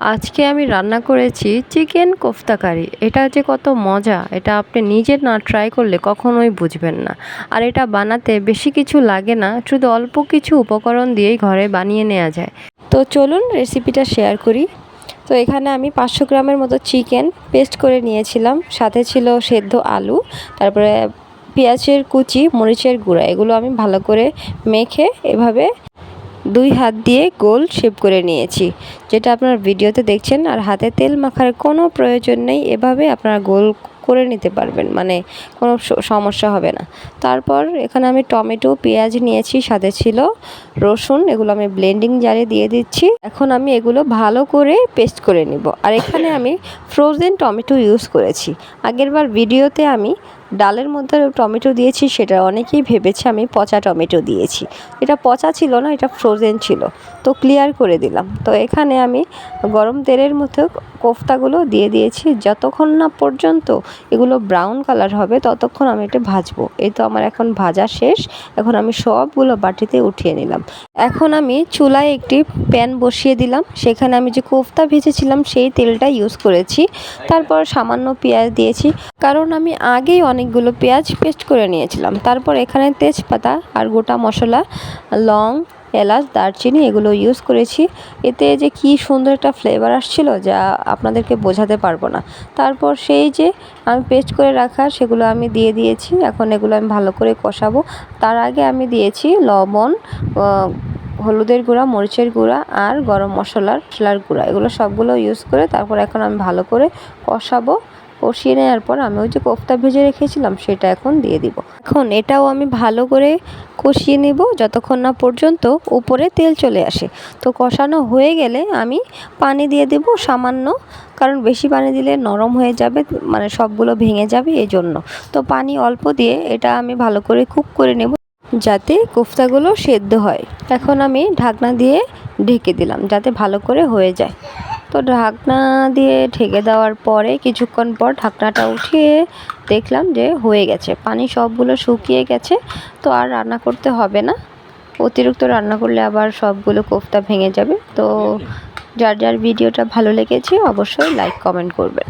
আজকে আমি রান্না করেছি চিকেন কোফতা কারি। এটা যে কত মজা এটা আপনি নিজে না ট্রাই করলে কখনোই বুঝবেন না। আর এটা বানাতে বেশি কিছু লাগে না, শুধু অল্প কিছু উপকরণ দিয়েই ঘরে বানিয়ে নেওয়া যায়। তো চলুন রেসিপিটা শেয়ার করি। তো এখানে আমি 500 গ্রামের মতো চিকেন পেস্ট করে নিয়েছিলাম, সাথে ছিল সেদ্ধ আলু, তারপরে পেঁয়াজের কুচি, মরিচের গুঁড়া। এগুলো আমি ভালো করে মেখে এভাবে 2 হাত দিয়ে গোল শেপ করে নিয়েছি, যেটা আপনারা ভিডিওতে দেখছেন। আর হাতে তেল মাখার কোনো প্রয়োজন নেই, এভাবে আপনারা গোল করে নিতে পারবেন, মানে কোনো সমস্যা হবে না। তারপর এখানে আমি টমেটো, পেঁয়াজ নিয়েছি, সাথে ছিল রসুন। এগুলো আমি ব্লেন্ডিং জারে দিয়ে দিচ্ছি। এখন আমি এগুলো ভালো করে পেস্ট করে নিব। আর এখানে আমি ফ্রোজেন টমেটো ইউজ করেছি। আগেরবার ভিডিওতে আমি ডালের মধ্যে টমেটো দিয়েছি, সেটা অনেকেই ভেবেছে আমি পচা টমেটো দিয়েছি। এটা পচা ছিল না, এটা ফ্রোজেন ছিল। তো ক্লিয়ার করে দিলাম। তো এখানে আমি গরম তেলের মধ্যে কোফতাগুলো দিয়ে দিয়েছি। যতক্ষণ না পর্যন্ত এগুলো ব্রাউন কালার হবে ততক্ষণ আমি এটা ভাজবো। এই তো আমার এখন ভাজা শেষ। এখন আমি সবগুলো বাটিতে উঠিয়ে নিলাম। এখন আমি চুলায় একটি প্যান বসিয়ে দিলাম। সেখানে আমি যে কোফতা ভেজেছিলাম সেই তেলটা ইউজ করেছি। তারপর সামান্য পেঁয়াজ দিয়েছি, কারণ আমি আগেই অনেকগুলো পেঁয়াজ পেস্ট করে নিয়েছিলাম। তারপর এখানে তেজপাতা আর গোটা মশলা, লং, এলাচ, দারচিনি এগুলো ইউজ করেছি। এতে যে কি সুন্দর একটা ফ্লেভার আসছিল, যা আপনাদেরকে বোঝাতে পারবো না। তারপর সেই যে আমি পেস্ট করে রাখা সেগুলো আমি দিয়ে দিয়েছি। এখন এগুলো আমি ভালো করে কষাবো। তার আগে আমি দিয়েছি লবণ, হলুদের গুঁড়া, মরিচের গুঁড়া আর গরম মশলার গুঁড়া। এগুলো সবগুলো ইউজ করে তারপর এখন আমি ভালো করে কষাবো। কষিয়ে নেওয়ার পর আমি ওই যে কোফতা ভেজে রেখেছিলাম সেটা এখন দিয়ে দিব। এখন এটাও আমি ভালো করে কষিয়ে নেব যতক্ষণ না পর্যন্ত উপরে তেল চলে আসে। তো কষানো হয়ে গেলে আমি পানি দিয়ে দেব সামান্য, কারণ বেশি পানি দিলে নরম হয়ে যাবে, মানে সবগুলো ভেঙে যাবে এই জন্য। তো পানি অল্প দিয়ে এটা আমি ভালো করে কুক করে নেব, যাতে কোফতাগুলো সেদ্ধ হয়। এখন আমি ঢাকনা দিয়ে ঢেকে দিলাম যাতে ভালো করে হয়ে যায়। তো ঢাকনা দিয়ে ঢেকে দেওয়ার পরে কিছুক্ষণ পর ঢাকনাটা উঠিয়ে দেখলাম যে হয়ে গেছে, পানি সবগুলো শুকিয়ে গেছে। তো আর রান্না করতে হবে না। অতিরিক্ত রান্না করলে আবার সবগুলো কোফতা ভেঙে যাবে। তো যার যার ভিডিওটা ভালো লেগেছে অবশ্যই লাইক কমেন্ট করবেন।